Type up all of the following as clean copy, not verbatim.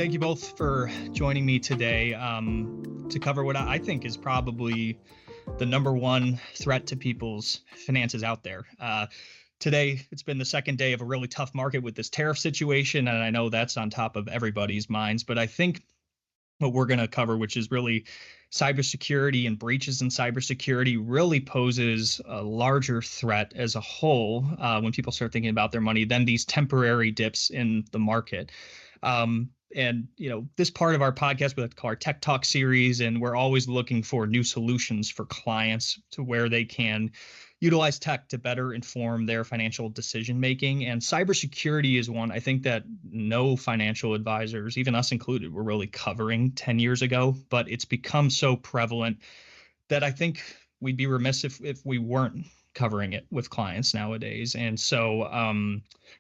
Thank you both for joining me today to cover what I think is probably the number one threat to people's finances out there. Today, it's been the second day of a really tough market with this tariff situation, and I know that's on top of everybody's minds, but I think what we're going to cover, which is really cybersecurity and breaches in cybersecurity, really poses a larger threat as a whole when people start thinking about their money than these temporary dips in the market. And, this part of our podcast, we like to call our Tech Talk series, and we're always looking for new solutions for clients to where they can utilize tech to better inform their financial decision making. And cybersecurity is one I think that no financial advisors, even us included, were really covering 10 years ago. But it's become so prevalent that I think we'd be remiss if we weren't covering it with clients nowadays. And so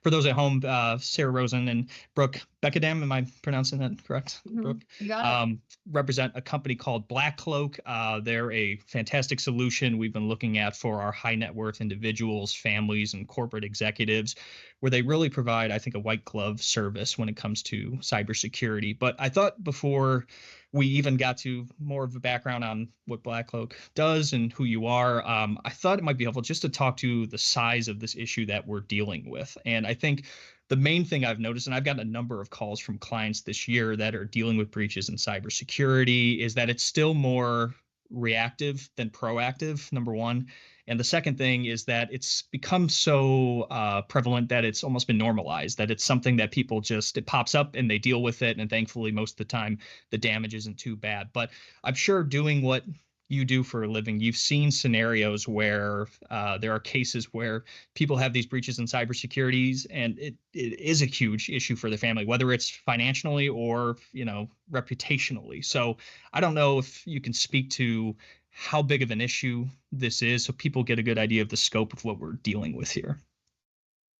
for those at home, Sarah Rosen and Brooke Beckadam, am I pronouncing that correct? Mm-hmm. Brooke? You got it. Represent a company called BlackCloak. They're a fantastic solution we've been looking at for our high net worth individuals, families, and corporate executives, where they really provide, I think, a white glove service when it comes to cybersecurity. But I thought before we even got to more of a background on what BlackCloak does and who you are, I thought it might be helpful just to talk to the size of this issue that we're dealing with. And I think the main thing I've noticed, and I've gotten a number of calls from clients this year that are dealing with breaches in cybersecurity, is that it's still more reactive than proactive, number one. And the second thing is that it's become so prevalent that it's almost been normalized, that it's something that people it pops up and they deal with it. And thankfully, most of the time, the damage isn't too bad. But I'm sure doing what you do for a living, you've seen scenarios where there are cases where people have these breaches in cybersecurity, and it is a huge issue for the family, whether it's financially or, reputationally. So I don't know if you can speak to how big of an issue this is so people get a good idea of the scope of what we're dealing with here.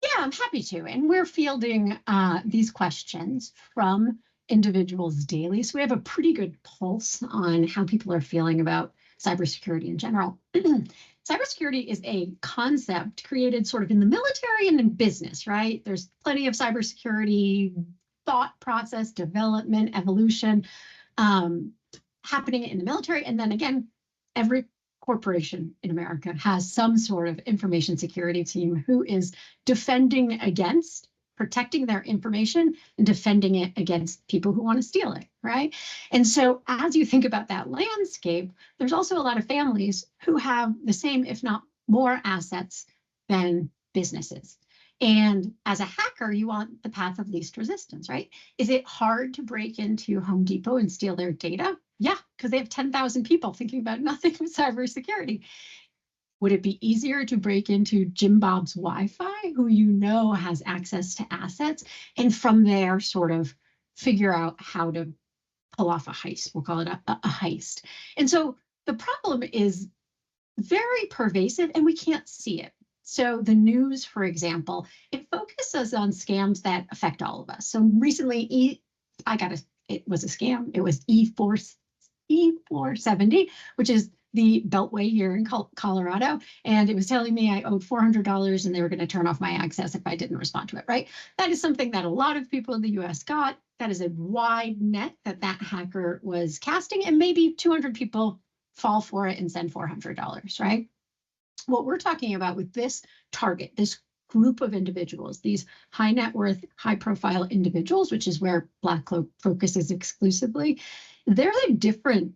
Yeah, I'm happy to. And we're fielding these questions from individuals daily. So we have a pretty good pulse on how people are feeling about cybersecurity in general. Cybersecurity is a concept created sort of in the military and in business, right? There's plenty of cybersecurity thought process, development, evolution happening in the military. And then again, every corporation in America has some sort of information security team who is defending against, protecting their information and defending it against people who want to steal it, right? And so as you think about that landscape, there's also a lot of families who have the same, if not more, assets than businesses. And as a hacker, you want the path of least resistance, right? Is it hard to break into Home Depot and steal their data? Yeah, because they have 10,000 people thinking about nothing but cybersecurity. Would it be easier to break into Jim Bob's Wi-Fi, who has access to assets, and from there sort of figure out how to pull off a heist? We'll call it a heist. And so the problem is very pervasive and we can't see it. So the news, for example, it focuses on scams that affect all of us. So recently, it was a scam. It was E470, which is the Beltway here in Colorado. And it was telling me I owed $400 and they were going to turn off my access if I didn't respond to it, right? That is something that a lot of people in the US got. That is a wide net that hacker was casting, and maybe 200 people fall for it and send $400, right? What we're talking about with this target, this group of individuals, these high net worth, high profile individuals, which is where BlackCloak focuses exclusively, there's a different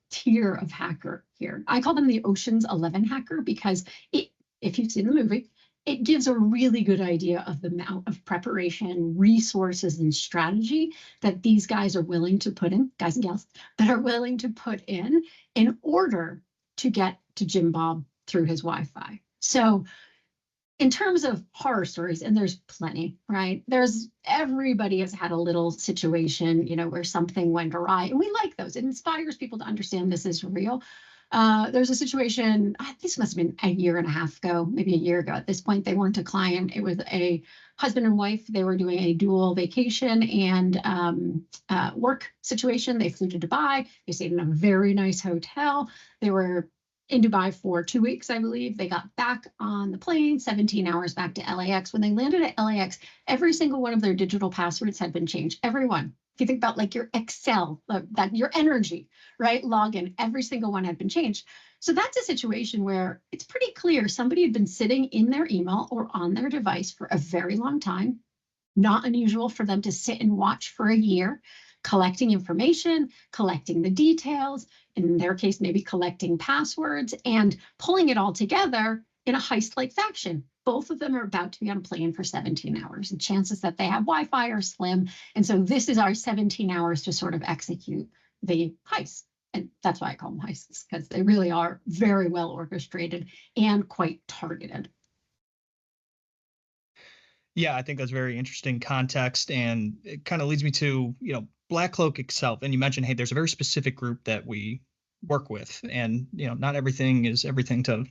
tier of hacker here. I call them the Ocean's 11 hacker because if you've seen the movie, it gives a really good idea of the amount of preparation, resources, and strategy that these guys are willing to put in, guys and gals, that are willing to put in order to get to Jim Bob through his Wi-Fi. So in terms of horror stories, and there's plenty, right? Everybody has had a little situation, where something went awry, and we like those. It inspires people to understand this is real. There's a situation, this must have been a year and a half ago, maybe a year ago at this point. They weren't a client. It was a husband and wife. They were doing a dual vacation and work situation. They flew to Dubai. They stayed in a very nice hotel. They were in Dubai for 2 weeks, I believe. They got back on the plane, 17 hours back to LAX. When they landed at LAX, every single one of their digital passwords had been changed. Every one. If you think about like your Excel, that your energy, right? Login, every single one had been changed. So that's a situation where it's pretty clear somebody had been sitting in their email or on their device for a very long time. Not unusual for them to sit and watch for a year, collecting information, collecting the details, in their case, maybe collecting passwords and pulling it all together in a heist-like fashion. Both of them are about to be on a plane for 17 hours. The chances that they have Wi-Fi are slim. And so this is our 17 hours to sort of execute the heist. And that's why I call them heists, because they really are very well orchestrated and quite targeted. Yeah, I think that's very interesting context, and it kind of leads me to, BlackCloak itself. And you mentioned, hey, there's a very specific group that we work with, and not everything is everything to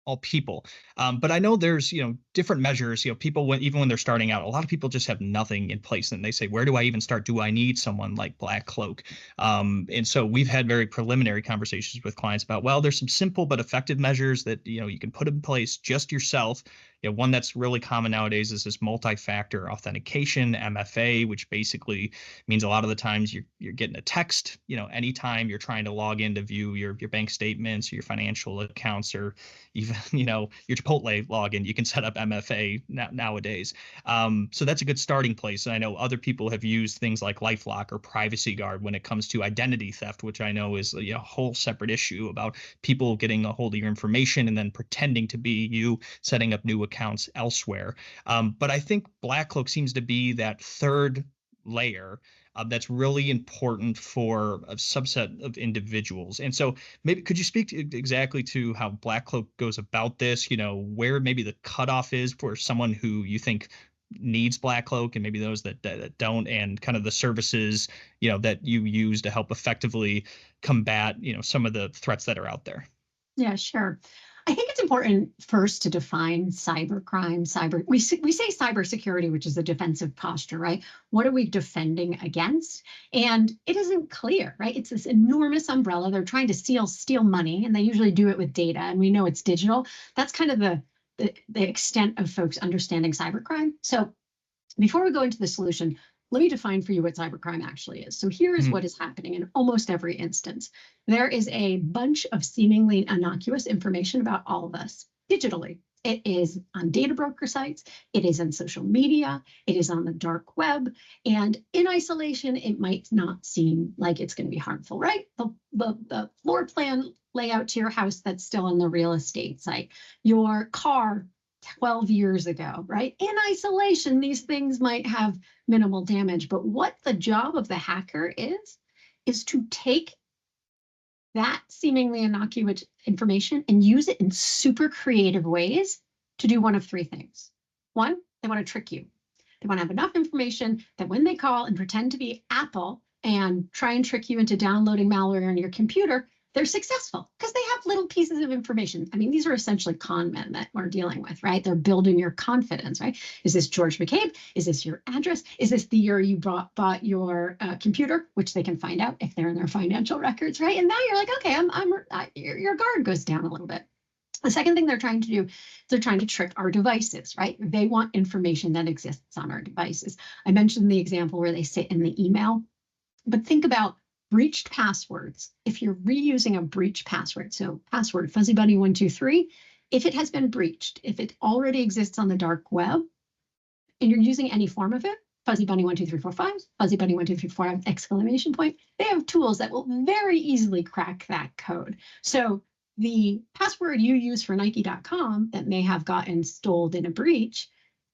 all people. But I know there's, different measures, people even when they're starting out, a lot of people just have nothing in place and they say, where do I even start? Do I need someone like BlackCloak? And so we've had very preliminary conversations with clients about, well, there's some simple but effective measures that, you can put in place just yourself. One that's really common nowadays is this multi-factor authentication, MFA, which basically means a lot of the times you're getting a text, anytime you're trying to log in to view your bank statements, or your financial accounts, or even, your Chipotle login, you can set up MFA nowadays. So that's a good starting place. And I know other people have used things like LifeLock or Privacy Guard when it comes to identity theft, which I know is a whole separate issue about people getting a hold of your information and then pretending to be you, setting up new accounts elsewhere. But I think BlackCloak seems to be that third layer that's really important for a subset of individuals. And so maybe could you speak exactly to how BlackCloak goes about this, where maybe the cutoff is for someone who you think needs BlackCloak and maybe those that don't, and kind of the services, that you use to help effectively combat, some of the threats that are out there? Yeah, sure. I think it's important first to define cybercrime. We say cybersecurity, which is a defensive posture, right? What are we defending against? And it isn't clear, right? It's this enormous umbrella. They're trying to steal money, and they usually do it with data, and we know it's digital. That's kind of the extent of folks understanding cybercrime. So before we go into the solution, let me define for you what cybercrime actually is. So here is what is happening in almost every instance. There is a bunch of seemingly innocuous information about all of us digitally. It is on data broker sites, it is on social media, it is on the dark web, and in isolation, it might not seem like it's going to be harmful, right? The floor plan layout to your house that's still on the real estate site, your car 12 years ago, right? In isolation, these things might have minimal damage, but what the job of the hacker is to take that seemingly innocuous information and use it in super creative ways to do one of three things. One, they want to trick you. They want to have enough information that when they call and pretend to be Apple and try and trick you into downloading malware on your computer, they're successful because they have little pieces of information. I mean, these are essentially con men that we're dealing with, right? They're building your confidence, right? Is this George McCabe? Is this your address? Is this the year you bought your computer, which they can find out if they're in their financial records, right? And now you're like, okay, your guard goes down a little bit. The second thing they're trying to do, they're trying to trick our devices, right? They want information that exists on our devices. I mentioned the example where they sit in the email, but think about breached passwords. If you're reusing a breached password, so password fuzzybunny123, if it has been breached, if it already exists on the dark web, and you're using any form of it, fuzzybunny12345, fuzzybunny12345, exclamation point, they have tools that will very easily crack that code. So the password you use for Nike.com that may have gotten stolen in a breach,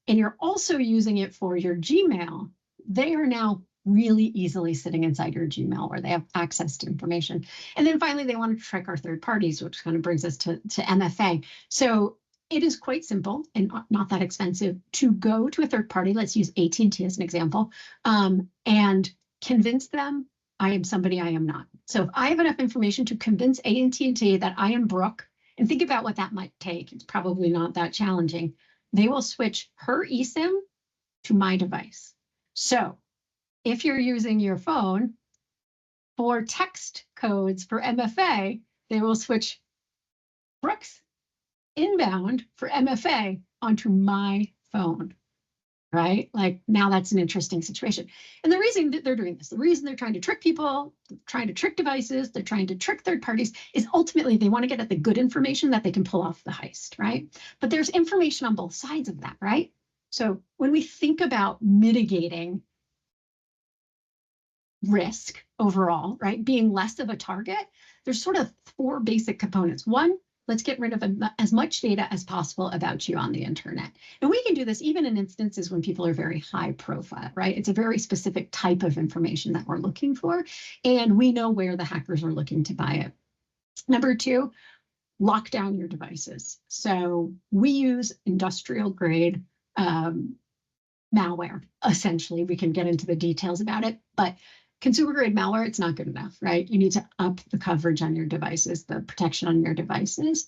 and you're also using it for your Gmail, they are now really easily sitting inside your Gmail where they have access to information. And then finally, they want to trick our third parties, which kind of brings us to MFA. So it is quite simple and not that expensive to go to a third party. Let's use AT&T as an example, and convince them I am somebody I am not. So if I have enough information to convince AT&T that I am Brooke, and think about what that might take, it's probably not that challenging. They will switch her eSIM to my device. So if you're using your phone for text codes for MFA, they will switch Brooks, inbound for MFA onto my phone, right? Like now that's an interesting situation. And the reason that they're doing this, the reason they're trying to trick people, trying to trick devices, they're trying to trick third parties is ultimately they want to get at the good information that they can pull off the heist, right? But there's information on both sides of that, right? So when we think about mitigating risk overall, right, being less of a target, there's sort of four basic components. One, let's get rid of as much data as possible about you on the internet. And we can do this even in instances when people are very high profile, right? It's a very specific type of information that we're looking for, and we know where the hackers are looking to buy it. Number two, lock down your devices. So we use industrial grade malware, essentially. We can get into the details about it, but consumer grade malware, it's not good enough, right? You need to up the coverage on your devices, the protection on your devices.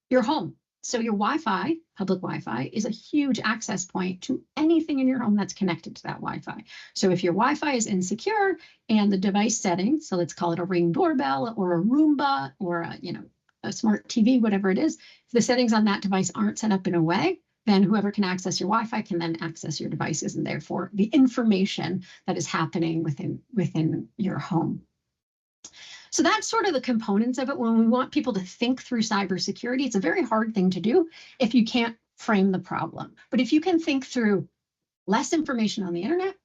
Your home. So your Wi-Fi, public Wi-Fi, is a huge access point to anything in your home that's connected to that Wi-Fi. So if your Wi-Fi is insecure and the device settings, so let's call it a Ring doorbell or a Roomba or a smart TV, whatever it is, if the settings on that device aren't set up in a way, then whoever can access your Wi-Fi can then access your devices and therefore the information that is happening within your home. So that's sort of the components of it. When we want people to think through cybersecurity, it's a very hard thing to do if you can't frame the problem. But if you can think through less information on the internet,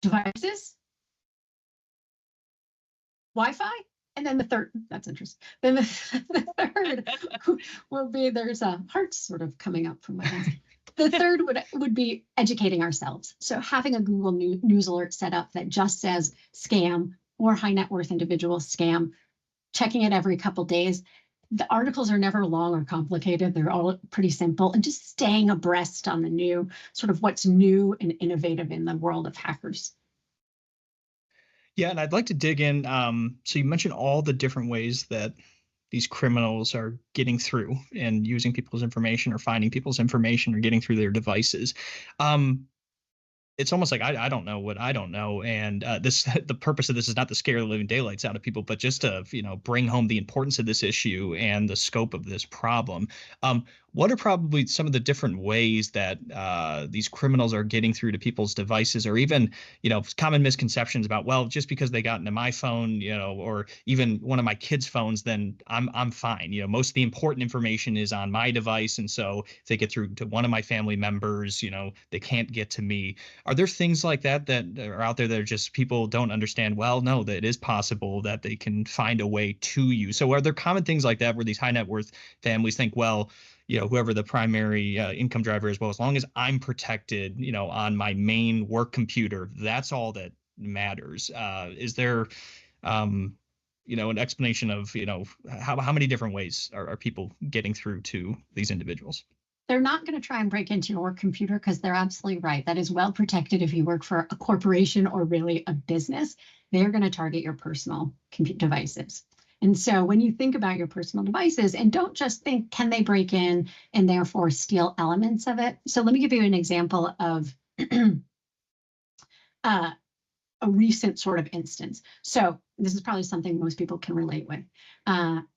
devices, Wi-Fi, and then the third, that's interesting. Then the third will be, there's a heart sort of coming up from my hands. The third would be educating ourselves. So having a Google News alert set up that just says scam or high net worth individual scam, checking it every couple days. The articles are never long or complicated. They're all pretty simple, and just staying abreast on the new, sort of what's new and innovative in the world of hackers. Yeah, and I'd like to dig in. So you mentioned all the different ways that these criminals are getting through and using people's information or finding people's information or getting through their devices. It's almost like I don't know what I don't know, and the purpose of this is not to scare the living daylights out of people, but just to bring home the importance of this issue and the scope of this problem. What are probably some of the different ways that these criminals are getting through to people's devices, or even common misconceptions about, well, just because they got into my phone, or even one of my kids' phones, then I'm fine. Most of the important information is on my device, and so if they get through to one of my family members, they can't get to me. Are there things like that are out there that are just people don't understand? Well, no, that it is possible that they can find a way to you. So are there common things like that where these high net worth families think, well, whoever the primary income driver is, well, as long as I'm protected, on my main work computer, that's all that matters. Is there, an explanation of, how many different ways are people getting through to these individuals? They're not going to try and break into your work computer because they're absolutely right. That is well protected if you work for a corporation or really a business. They're going to target your personal devices. And so when you think about your personal devices, and don't just think, can they break in and therefore steal elements of it? So let me give you an example of a recent sort of instance. So this is probably something most people can relate with.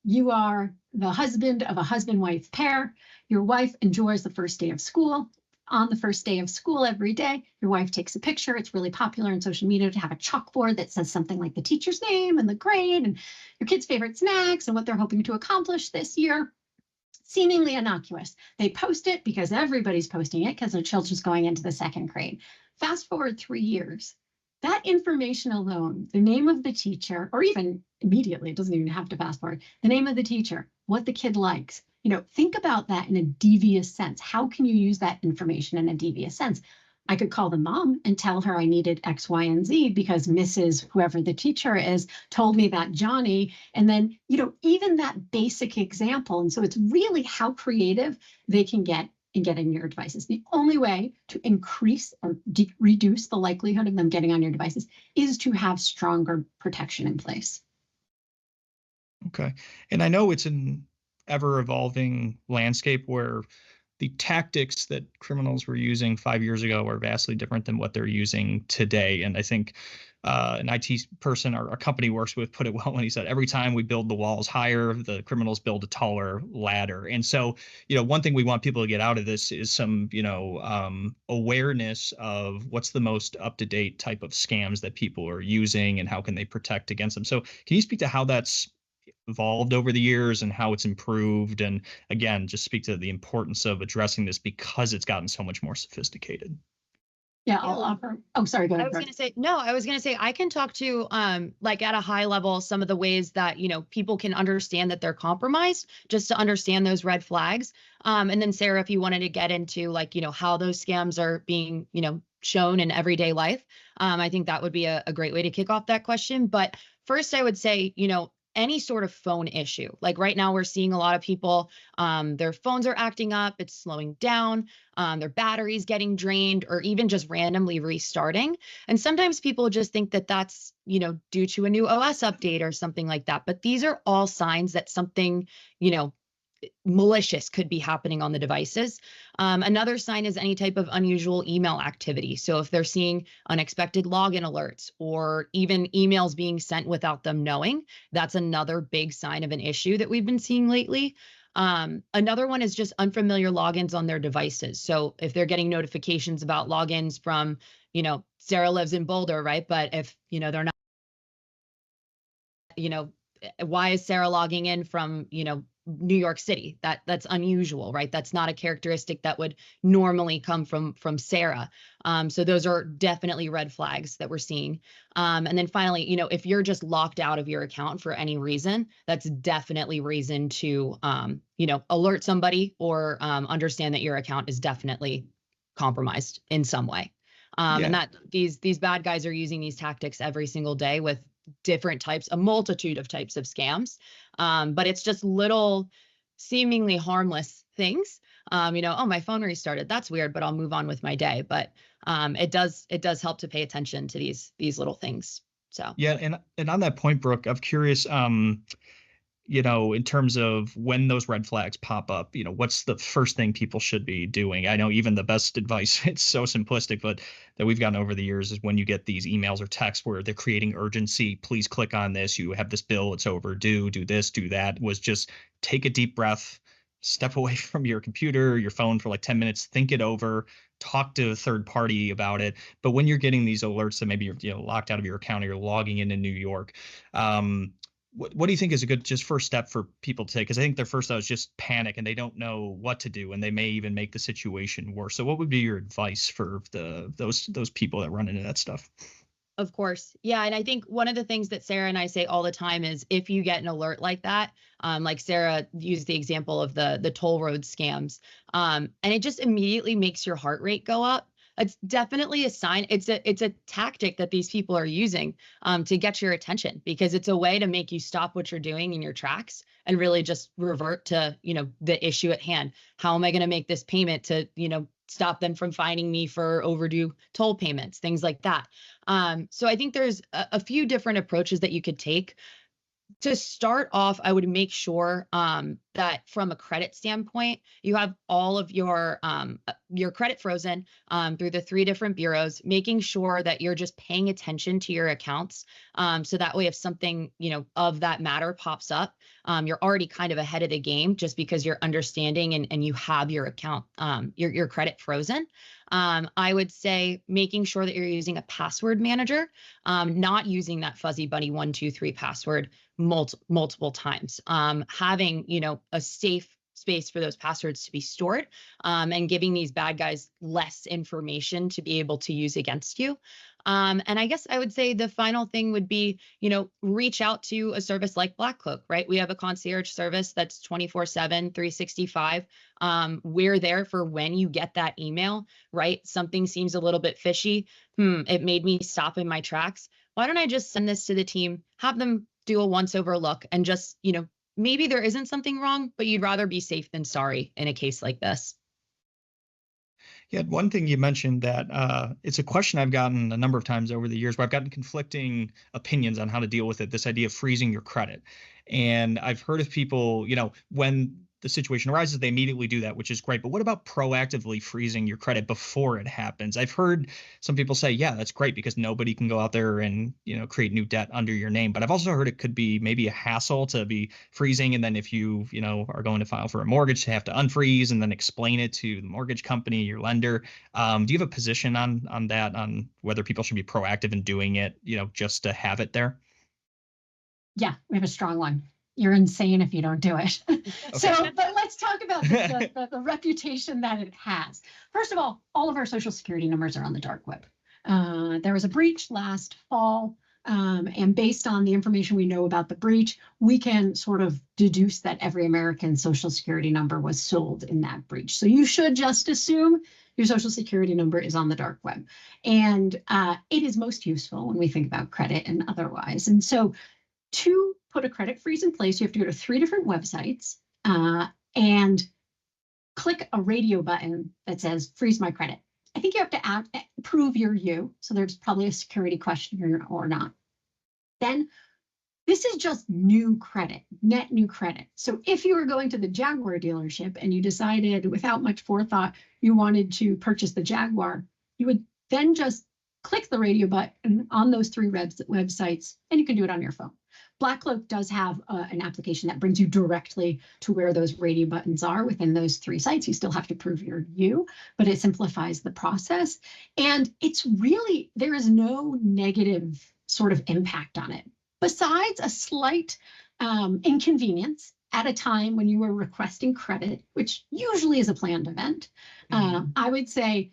You are the husband of a husband-wife pair. Your wife enjoys the first day of school. On the first day of school every day, your wife takes a picture. It's really popular on social media to have a chalkboard that says something like the teacher's name and the grade and your kids' favorite snacks and what they're hoping to accomplish this year. Seemingly innocuous. They post it because everybody's posting it because their children's going into the second grade. Fast forward 3 years. That information alone, the name of the teacher, or even immediately, it doesn't even have to fast forward, the name of the teacher, what the kid likes, think about that in a devious sense. How can you use that information in a devious sense? I could call the mom and tell her I needed X, Y, and Z because Mrs. whoever the teacher is told me that Johnny, and then, even that basic example. And so it's really how creative they can get in getting your devices. The only way to increase or reduce the likelihood of them getting on your devices is to have stronger protection in place. Okay. And I know it's an ever evolving landscape where the tactics that criminals were using 5 years ago are vastly different than what they're using today. And I think an IT person our company works with put it well when he said, every time we build the walls higher, the criminals build a taller ladder. And so, one thing we want people to get out of this is some, awareness of what's the most up-to-date type of scams that people are using and how can they protect against them. So can you speak to how that's evolved over the years and how it's improved? And again, just speak to the importance of addressing this because it's gotten so much more sophisticated. Yeah, I'll offer. Oh, sorry, go ahead. I was gonna say I can talk to like at a high level some of the ways that people can understand that they're compromised, just to understand those red flags. And then Sarah, if you wanted to get into like how those scams are being shown in everyday life, I think that would be a great way to kick off that question. But first, I would say any sort of phone issue. Like right now, we're seeing a lot of people, their phones are acting up, it's slowing down, their batteries getting drained, or even just randomly restarting. And sometimes people just think that that's, due to a new OS update or something like that. But these are all signs that something, malicious could be happening on the devices. Another sign is any type of unusual email activity. So if they're seeing unexpected login alerts or even emails being sent without them knowing, that's another big sign of an issue that we've been seeing lately. Another one is just unfamiliar logins on their devices. So if they're getting notifications about logins from, Sarah lives in Boulder, right? But if, they're not, why is Sarah logging in from, New York City? That's unusual, right? That's not a characteristic that would normally come from Sarah. So those are definitely red flags that we're seeing. And then finally, if you're just locked out of your account for any reason, that's definitely reason to, alert somebody or understand that your account is definitely compromised in some way. And that these bad guys are using these tactics every single day with different types, a multitude of types of scams. But it's just little seemingly harmless things. Oh, my phone restarted. That's weird, but I'll move on with my day. But it does help to pay attention to these little things. So yeah, and on that point, Brooke, I'm curious, in terms of when those red flags pop up, what's the first thing people should be doing? I know even the best advice, it's so simplistic, but that we've gotten over the years is when you get these emails or texts where they're creating urgency, please click on this, you have this bill, it's overdue, do this, do that, was just take a deep breath, step away from your computer, your phone for like 10 minutes, think it over, talk to a third party about it. But when you're getting these alerts that maybe you're locked out of your account or you're logging in New York, what do you think is a good just first step for people to take? Because I think their first thought is just panic and they don't know what to do and they may even make the situation worse. So what would be your advice for those people that run into that stuff? Of course. Yeah. And I think one of the things that Sarah and I say all the time is if you get an alert like that, like Sarah used the example of the toll road scams, and it just immediately makes your heart rate go up. It's definitely a sign. It's a tactic that these people are using to get your attention, because it's a way to make you stop what you're doing in your tracks and really just revert to, the issue at hand. How am I going to make this payment to, stop them from finding me for overdue toll payments, things like that. So I think there's a few different approaches that you could take. To start off, I would make sure that from a credit standpoint, you have all of your credit frozen through the 3 different bureaus, making sure that you're just paying attention to your accounts. So that way, if something, of that matter pops up, you're already kind of ahead of the game just because you're understanding and you have your account, your credit frozen. I would say making sure that you're using a password manager, not using that fuzzy bunny 123 password multiple times, having, a safe space for those passwords to be stored, and giving these bad guys less information to be able to use against you. And I guess I would say the final thing would be, reach out to a service like BlackCloak, right? We have a concierge service that's 24/7, 365. We're there for when you get that email, right? Something seems a little bit fishy. It made me stop in my tracks. Why don't I just send this to the team, have them do a once over look, and just, maybe there isn't something wrong, but you'd rather be safe than sorry in a case like this. Yeah, one thing you mentioned that it's a question I've gotten a number of times over the years where I've gotten conflicting opinions on how to deal with it, this idea of freezing your credit. And I've heard of people, when the situation arises, they immediately do that, which is great. But what about proactively freezing your credit before it happens? I've heard some people say, yeah, that's great because nobody can go out there and, create new debt under your name. But I've also heard it could be maybe a hassle to be freezing. And then if you, are going to file for a mortgage, to have to unfreeze and then explain it to the mortgage company, your lender. Do you have a position on that, on whether people should be proactive in doing it, just to have it there? Yeah, we have a strong one. You're insane if you don't do it. Okay. But let's talk about the reputation that it has. First of all of our social security numbers are on the dark web. There was a breach last fall, and based on the information we know about the breach, we can sort of deduce that every American social security number was sold in that breach. So you should just assume your social security number is on the dark web. And it is most useful when we think about credit and otherwise. And so to put a credit freeze in place, you have to go to 3 different websites and click a radio button that says freeze my credit. I think you have to prove you're you. So there's probably a security question or not. Then this is just new credit, net new credit. So if you were going to the Jaguar dealership and you decided without much forethought you wanted to purchase the Jaguar, you would then just click the radio button on those 3 websites, and you can do it on your phone. BlackCloak does have an application that brings you directly to where those radio buttons are within those 3 sites. You still have to prove you're you, but it simplifies the process. And it's really, there is no negative sort of impact on it, besides a slight inconvenience at a time when you are requesting credit, which usually is a planned event. I would say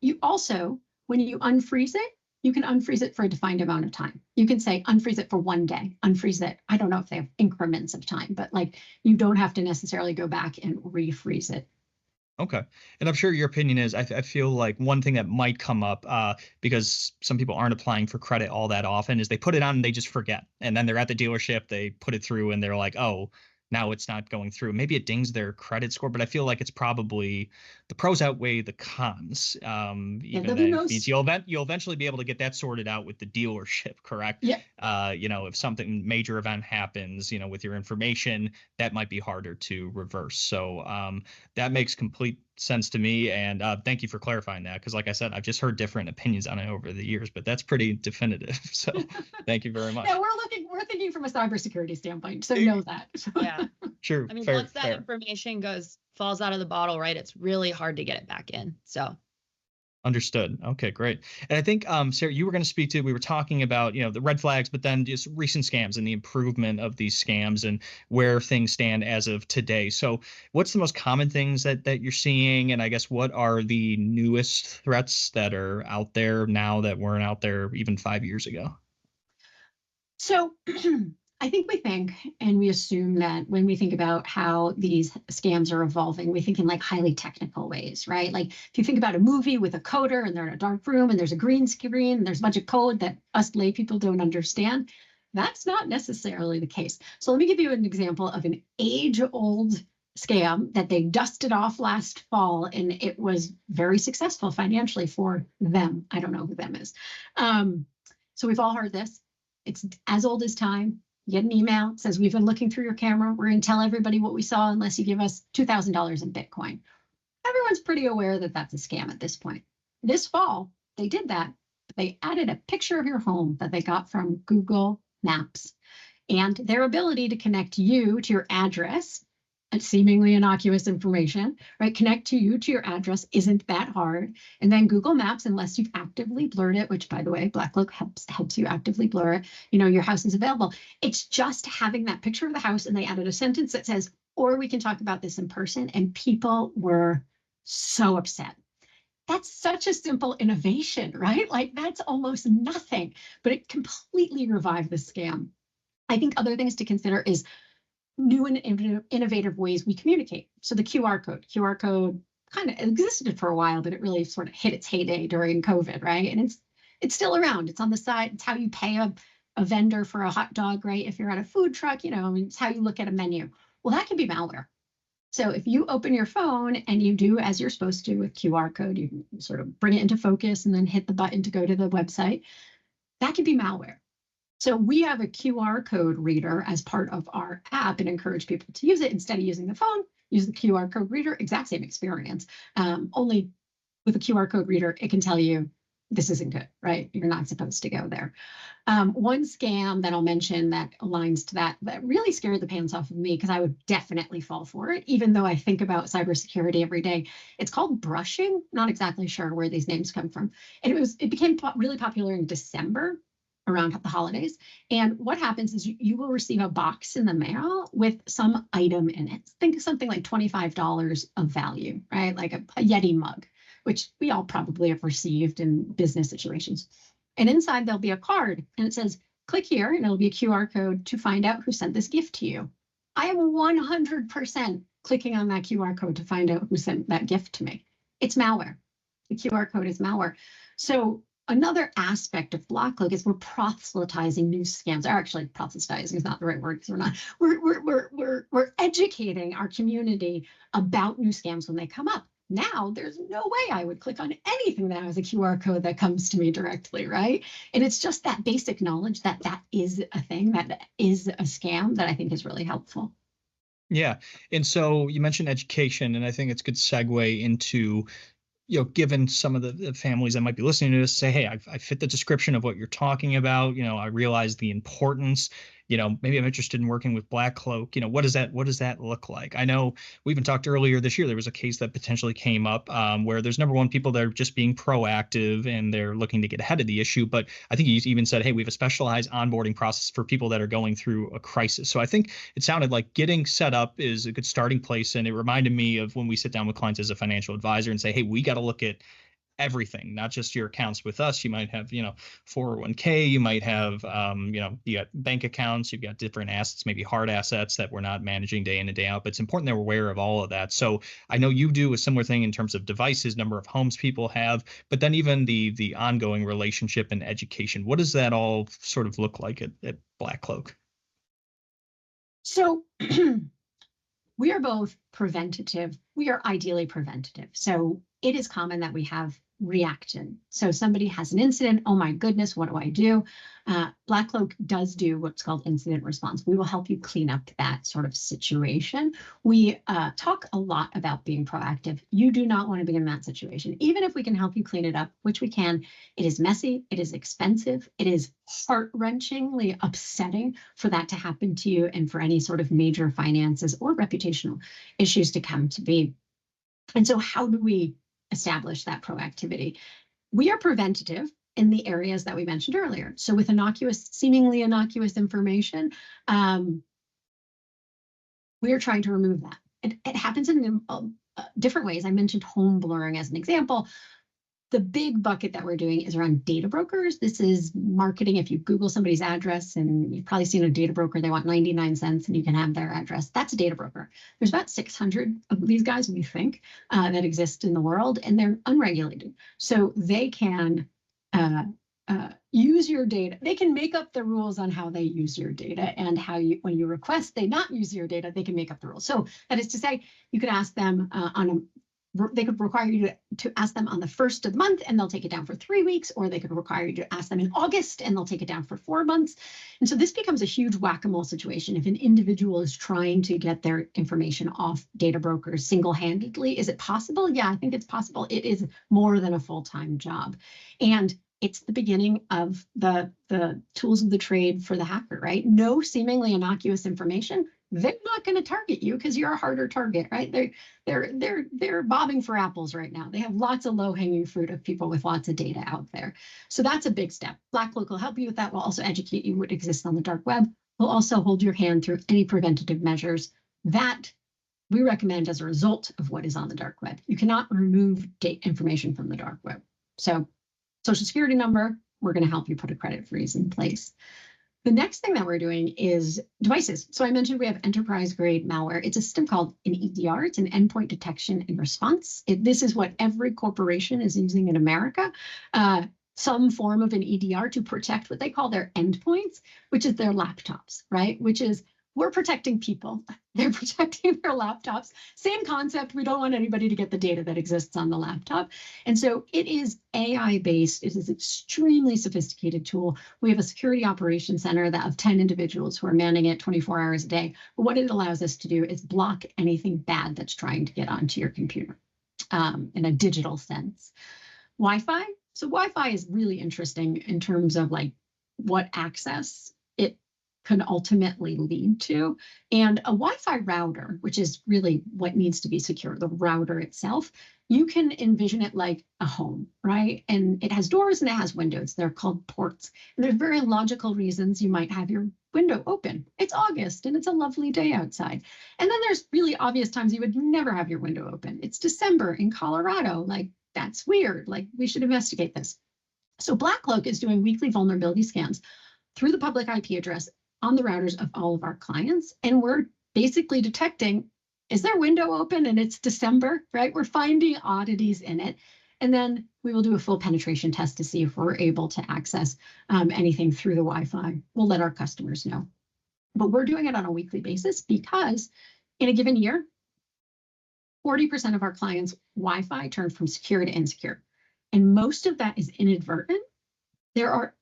you also, when you unfreeze it, you can unfreeze it for a defined amount of time. You can say unfreeze it for 1 day, unfreeze it. I don't know if they have increments of time, but like you don't have to necessarily go back and refreeze it. Okay. And I'm sure your opinion is, I feel like one thing that might come up because some people aren't applying for credit all that often is they put it on and they just forget. And then they're at the dealership, they put it through and they're like, oh, now it's not going through. Maybe it dings their credit score, but I feel like it's probably the pros outweigh the cons. Even that means you'll eventually be able to get that sorted out with the dealership, correct? Yeah. If something major event happens, with your information, that might be harder to reverse. So that makes complete sense to me. And thank you for clarifying that, because like I said, I've just heard different opinions on it over the years, but that's pretty definitive. So thank you very much. Yeah, we're thinking from a cybersecurity standpoint, so know that. Yeah. True. I mean, fair, once that fair. information falls out of the bottle, right, it's really hard to get it back in. So Understood. Okay, great. And I think, Sarah, you were going to speak to, we were talking about, the red flags, but then just recent scams and the improvement of these scams and where things stand as of today. So what's the most common things that you're seeing? And I guess what are the newest threats that are out there now that weren't out there even 5 years ago? So I think we think, and we assume that when we think about how these scams are evolving, we think in like highly technical ways, right? Like if you think about a movie with a coder and they're in a dark room and there's a green screen and there's a bunch of code that us lay people don't understand, that's not necessarily the case. So let me give you an example of an age-old scam that they dusted off last fall, and it was very successful financially for them. I don't know who them is. So we've all heard this. It's as old as time. You get an email, says, we've been looking through your camera. We're going to tell everybody what we saw unless you give us $2,000 in Bitcoin. Everyone's pretty aware that that's a scam at this point. This fall, they did that. They added a picture of your home that they got from Google Maps, and their ability to connect you to your address, and seemingly innocuous information, right? Connect to you to your address isn't that hard. And then Google Maps, unless you've actively blurred it, which by the way, BlackCloak helps you actively blur it, your house is available. It's just having that picture of the house, and they added a sentence that says, or we can talk about this in person, and people were so upset. That's such a simple innovation, right? Like that's almost nothing, but it completely revived the scam. I think other things to consider is new and innovative ways we communicate. So the QR code kind of existed for a while, but it really sort of hit its heyday during COVID, right? And it's still around. It's on the side. It's how you pay a vendor for a hot dog, right? If you're at a food truck, it's how you look at a menu. Well, that can be malware. So if you open your phone and you do as you're supposed to with QR code, you sort of bring it into focus and then hit the button to go to the website, that can be malware. So we have a QR code reader as part of our app and encourage people to use it instead of using the phone. use the QR code reader, exact same experience. Only with a QR code reader, it can tell you this isn't good, right? You're not supposed to go there. One scam that I'll mention that aligns to that really scared the pants off of me because I would definitely fall for it, even though I think about cybersecurity every day. It's called brushing. Not exactly sure where these names come from. And it became really popular in December around the holidays. And what happens is you will receive a box in the mail with some item in it. Think of something like $25 of value, right? Like a Yeti mug, which we all probably have received in business situations. And inside there'll be a card and it says, click here, and it'll be a QR code to find out who sent this gift to you. I am 100% clicking on that QR code to find out who sent that gift to me. It's malware. The QR code is malware. So another aspect of BlackCloak is we're proselytizing new scams. Or actually, proselytizing is not the right word because we're educating our community about new scams when they come up. Now, there's no way I would click on anything that has a QR code that comes to me directly, right? And it's just that basic knowledge that that is a thing, that is a scam, that I think is really helpful. Yeah. And so you mentioned education, and I think it's a good segue into, given some of the families that might be listening to this, say, hey, I fit the description of what you're talking about. I realize the importance. Maybe I'm interested in working with BlackCloak. What does that look like? I know we even talked earlier this year, there was a case that potentially came up where there's, number one, people that are just being proactive and they're looking to get ahead of the issue. But I think you even said, hey, we have a specialized onboarding process for people that are going through a crisis. So I think it sounded like getting set up is a good starting place. And it reminded me of when we sit down with clients as a financial advisor and say, hey, we got to look at everything, not just your accounts with us. You might have, 401k, you might have, you got bank accounts, you've got different assets, maybe hard assets that we're not managing day in and day out, but it's important that we're aware of all of that. So I know you do a similar thing in terms of devices, number of homes people have, but then even the ongoing relationship and education. What does that all sort of look like at BlackCloak? So we are both preventative. We are ideally preventative. So it is common that we have reaction. So somebody has an incident. Oh my goodness, what do I do? BlackCloak does do what's called incident response. We will help you clean up that sort of situation. We talk a lot about being proactive. You do not want to be in that situation. Even if we can help you clean it up, which we can, it is messy, it is expensive, it is heart-wrenchingly upsetting for that to happen to you and for any sort of major finances or reputational issues to come to be. And so how do we establish that proactivity? We are preventative in the areas that we mentioned earlier. So with seemingly innocuous information, we are trying to remove that. It happens in different ways. I mentioned home blurring as an example. The big bucket that we're doing is around data brokers. This is marketing. If you Google somebody's address, and you've probably seen a data broker, they want 99 cents and you can have their address. That's a data broker. There's about 600 of these guys, we think, that exist in the world, and they're unregulated. So they can use your data. They can make up the rules on how they use your data, and how when you request they not use your data, they can make up the rules. So that is to say, you could ask them they could require you to ask them on the 1st of the month and they'll take it down for 3 weeks, or they could require you to ask them in August and they'll take it down for 4 months. And so this becomes a huge whack-a-mole situation. If an individual is trying to get their information off data brokers single-handedly, is it possible? Yeah, I think it's possible. It is more than a full-time job. And it's the beginning of the tools of the trade for the hacker, right? No seemingly innocuous information, they're not going to target you because you're a harder target, right? They're bobbing for apples right now. They have lots of low-hanging fruit of people with lots of data out there. So that's a big step. BlackCloak will help you with that. We'll also educate you what exists on the dark web. We'll also hold your hand through any preventative measures that we recommend as a result of what is on the dark web. You cannot remove data information from the dark web. So Social Security number, we're going to help you put a credit freeze in place. The next thing that we're doing is devices. So I mentioned we have enterprise-grade malware. It's a system called an EDR. It's an endpoint detection and response. This is what every corporation is using in America, some form of an EDR to protect what they call their endpoints, which is their laptops, right? Which is we're protecting people. They're protecting their laptops. Same concept. We don't want anybody to get the data that exists on the laptop. And so it is AI-based. It is an extremely sophisticated tool. We have a security operations center that of 10 individuals who are manning it 24 hours a day. But what it allows us to do is block anything bad that's trying to get onto your computer in a digital sense. Wi-Fi. So Wi-Fi is really interesting in terms of like what access it can ultimately lead to. And a Wi-Fi router, which is really what needs to be secure, the router itself, you can envision it like a home, right? And it has doors and it has windows. They're called ports. And there's very logical reasons you might have your window open. It's August and it's a lovely day outside. And then there's really obvious times you would never have your window open. It's December in Colorado. Like, that's weird. Like, we should investigate this. So BlackCloak is doing weekly vulnerability scans through the public IP address on the routers of all of our clients. And we're basically detecting, is their window open and it's December, right? We're finding oddities in it. And then we will do a full penetration test to see if we're able to access anything through the Wi-Fi. We'll let our customers know. But we're doing it on a weekly basis because in a given year, 40% of our clients' Wi-Fi turned from secure to insecure. And most of that is inadvertent. There are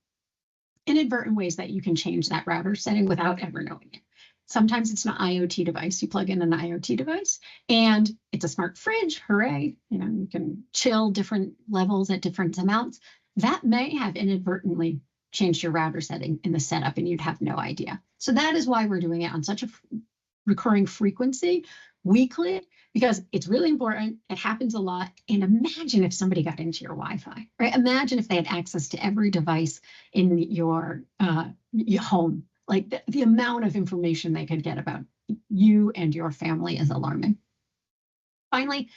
inadvertent ways that you can change that router setting without ever knowing it. Sometimes it's an IoT device. You plug in an IoT device and it's a smart fridge. Hooray. You know, you can chill different levels at different amounts. That may have inadvertently changed your router setting in the setup and you'd have no idea. So that is why we're doing it on such a recurring frequency, weekly, because it's really important. It happens a lot. And imagine if somebody got into your Wi-Fi, right? Imagine if they had access to every device in your home. Like the amount of information they could get about you and your family is alarming. Finally,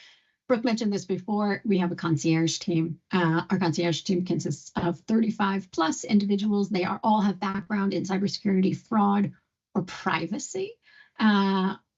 Brooke mentioned this before, we have a concierge team. Our concierge team consists of 35 plus individuals. They all have background in cybersecurity, fraud, or privacy.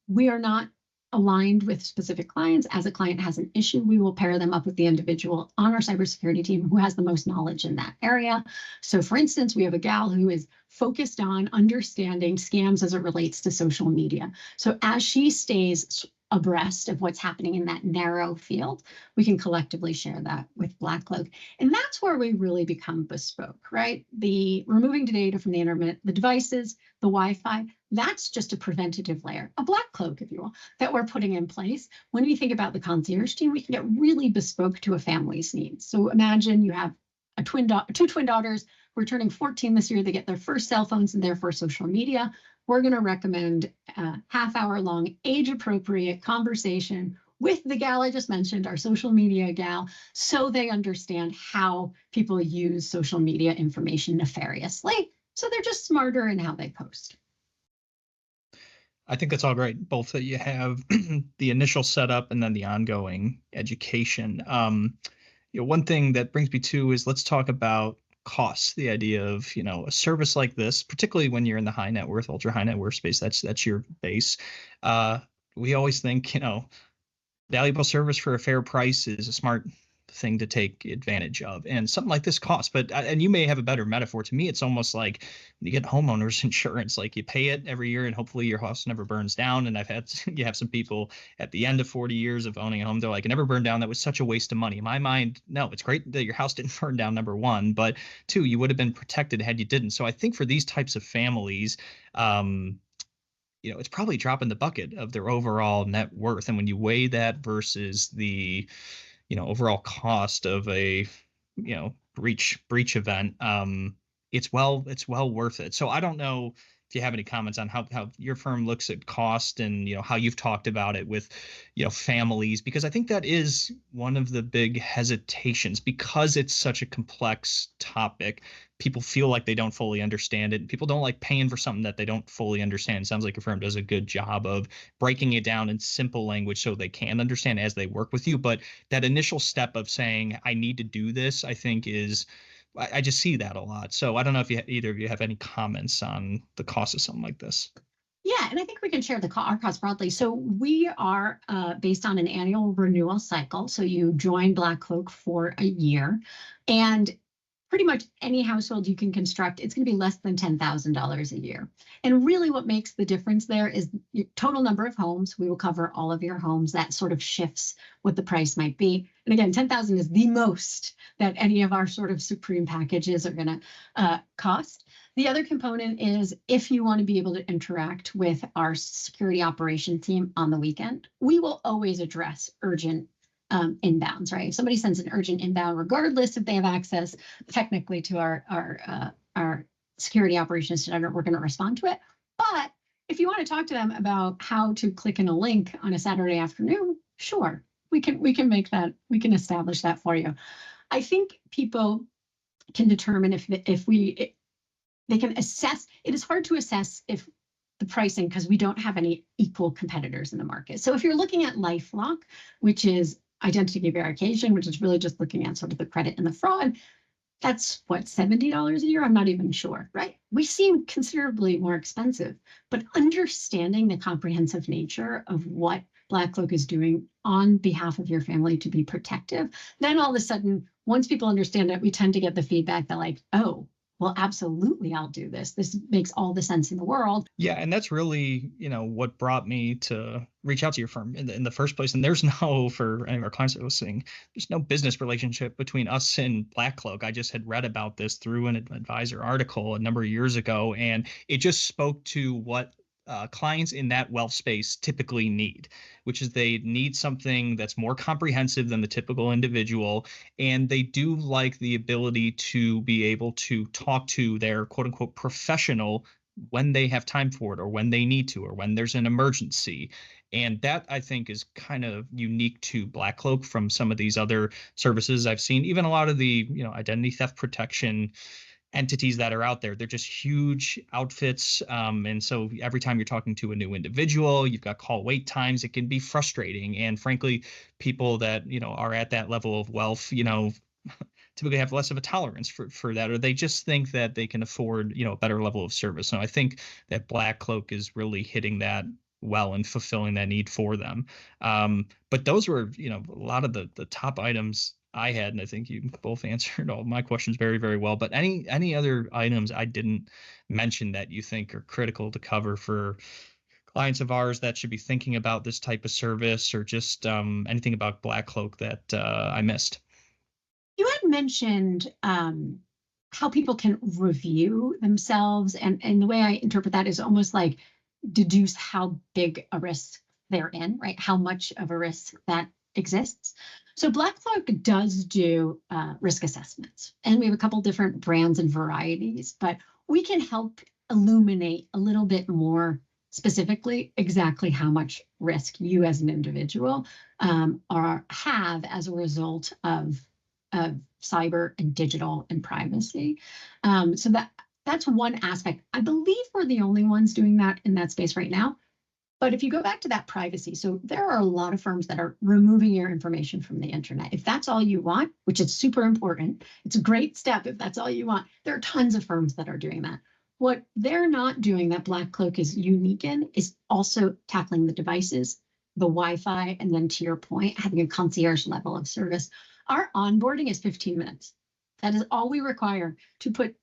We are not aligned with specific clients. As a client has an issue, we will pair them up with the individual on our cybersecurity team who has the most knowledge in that area. So for instance, we have a gal who is focused on understanding scams as it relates to social media. So as she stays abreast of what's happening in that narrow field, we can collectively share that with BlackCloak. And that's where we really become bespoke, right? The removing the data from the internet, the devices, the Wi-Fi, that's just a preventative layer, a BlackCloak, if you will, that we're putting in place. When we think about the concierge team, we can get really bespoke to a family's needs. So imagine you have two twin daughters who are turning 14 this year. They get their first cell phones and therefore social media. We're going to recommend a half-hour-long, age-appropriate conversation with the gal I just mentioned, our social media gal, so they understand how people use social media information nefariously. So they're just smarter in how they post. I think that's all great, both that you have the initial setup and then the ongoing education. One thing that brings me to is let's talk about costs. The idea of, a service like this, particularly when you're in the high net worth, ultra high net worth space, that's your base. We always think, valuable service for a fair price is a smart thing to take advantage of, and something like this costs. But and you may have a better metaphor. To me, it's almost like you get homeowners insurance, like you pay it every year and hopefully your house never burns down. And you have some people at the end of 40 years of owning a home, they're like, it never burned down. That was such a waste of money. In my mind, no, it's great that your house didn't burn down, number one, but two, you would have been protected had you didn't. So I think for these types of families, it's probably dropping the bucket of their overall net worth. And when you weigh that versus the overall cost of a breach event, it's well worth it. So I don't know if you have any comments on how your firm looks at cost and how you've talked about it with families, because I think that is one of the big hesitations, because it's such a complex topic. People feel like they don't fully understand it, and people don't like paying for something that they don't fully understand. It sounds like your firm does a good job of breaking it down in simple language so they can understand as they work with you. But that initial step of saying, I need to do this, I think I just see that a lot. So I don't know if either of you have any comments on the cost of something like this. Yeah, and I think we can share our cost broadly. So we are based on an annual renewal cycle. So you join BlackCloak for a year, and pretty much any household you can construct, it's going to be less than $10,000 a year. And really what makes the difference there is your total number of homes. We will cover all of your homes. That sort of shifts what the price might be. And again, 10,000 is the most that any of our sort of supreme packages are going to cost. The other component is if you want to be able to interact with our security operations team on the weekend, we will always address urgent inbounds, right? If somebody sends an urgent inbound, regardless if they have access technically to our security operations center, we're going to respond to it. But if you want to talk to them about how to click in a link on a Saturday afternoon, sure, we can make that, we can establish that for you. I think people can determine if they can assess. It is hard to assess if the pricing because we don't have any equal competitors in the market. So if you're looking at LifeLock, which is identity verification, which is really just looking at sort of the credit and the fraud, that's what, $70 a year? I'm not even sure, right? We seem considerably more expensive, but understanding the comprehensive nature of what BlackCloak is doing on behalf of your family to be protective, then all of a sudden, once people understand it, we tend to get the feedback that like, oh, well, absolutely, I'll do this. This makes all the sense in the world. Yeah, and that's really, what brought me to reach out to your firm in the first place. And there's no, for any of our clients that are listening, there's no business relationship between us and BlackCloak. I just had read about this through an advisor article a number of years ago, and it just spoke to what clients in that wealth space typically need, which is they need something that's more comprehensive than the typical individual. And they do like the ability to be able to talk to their quote unquote professional when they have time for it or when they need to or when there's an emergency. And that, I think, is kind of unique to BlackCloak from some of these other services I've seen. Even a lot of the identity theft protection entities that are out there, they're just huge outfits. And so every time you're talking to a new individual, you've got call wait times. It can be frustrating. And frankly, people that, are at that level of wealth, typically have less of a tolerance for that, or they just think that they can afford, a better level of service. So I think that BlackCloak is really hitting that well and fulfilling that need for them. But those were, a lot of the top items I had, and I think you both answered all my questions very, very well. But any other items I didn't mention that you think are critical to cover for clients of ours that should be thinking about this type of service, or just anything about BlackCloak that I missed? You had mentioned how people can review themselves, and the way I interpret that is almost like deduce how big a risk they're in, right? How much of a risk that exists. So BlackCloak does do risk assessments, and we have a couple different brands and varieties, but we can help illuminate a little bit more specifically exactly how much risk you as an individual have as a result of cyber and digital and privacy. So that's one aspect. I believe we're the only ones doing that in that space right now. But if you go back to that privacy, so there are a lot of firms that are removing your information from the internet. If that's all you want, which is super important, it's a great step if that's all you want. There are tons of firms that are doing that. What they're not doing that BlackCloak is unique in is also tackling the devices, the Wi-Fi, and then to your point, having a concierge level of service. Our onboarding is 15 minutes. That is all we require to put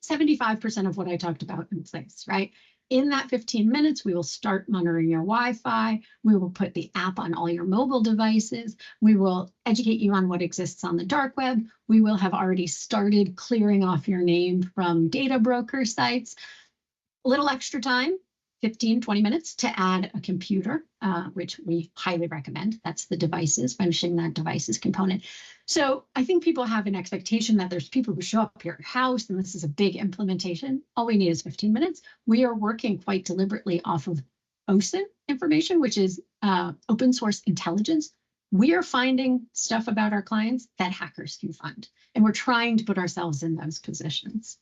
75% of what I talked about in place, right? In that 15 minutes, we will start monitoring your Wi-Fi. We will put the app on all your mobile devices. We will educate you on what exists on the dark web. We will have already started clearing off your name from data broker sites. A little extra time, 15, 20 minutes to add a computer, which we highly recommend. That's the devices, finishing that devices component. So I think people have an expectation that there's people who show up at your house and this is a big implementation. All we need is 15 minutes. We are working quite deliberately off of OSINT information, which is open source intelligence. We are finding stuff about our clients that hackers can find, and we're trying to put ourselves in those positions.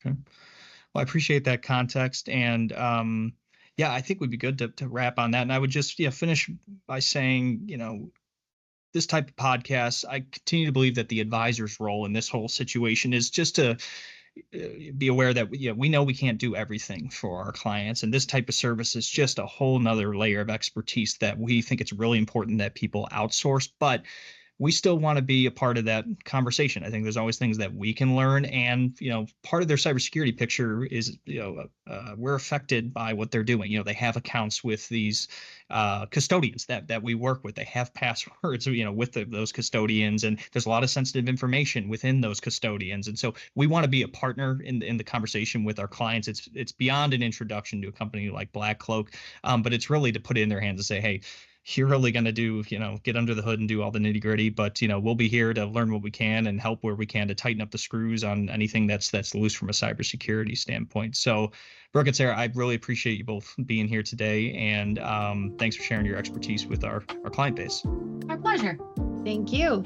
Okay. Well, I appreciate that context. And yeah, I think it would be good to wrap on that. And I would just finish by saying, this type of podcast, I continue to believe that the advisor's role in this whole situation is just to be aware that we know we can't do everything for our clients. And this type of service is just a whole nother layer of expertise that we think it's really important that people outsource. But we still want to be a part of that conversation. I think there's always things that we can learn, and part of their cybersecurity picture is we're affected by what they're doing. They have accounts with these custodians that we work with. They have passwords, with those custodians, and there's a lot of sensitive information within those custodians. And so we want to be a partner in the conversation with our clients. It's beyond an introduction to a company like BlackCloak, but it's really to put it in their hands and say, hey, you're really going to do, get under the hood and do all the nitty gritty, but, we'll be here to learn what we can and help where we can to tighten up the screws on anything that's loose from a cybersecurity standpoint. So, Brooke and Sarah, I really appreciate you both being here today, and thanks for sharing your expertise with our client base. Our pleasure. Thank you.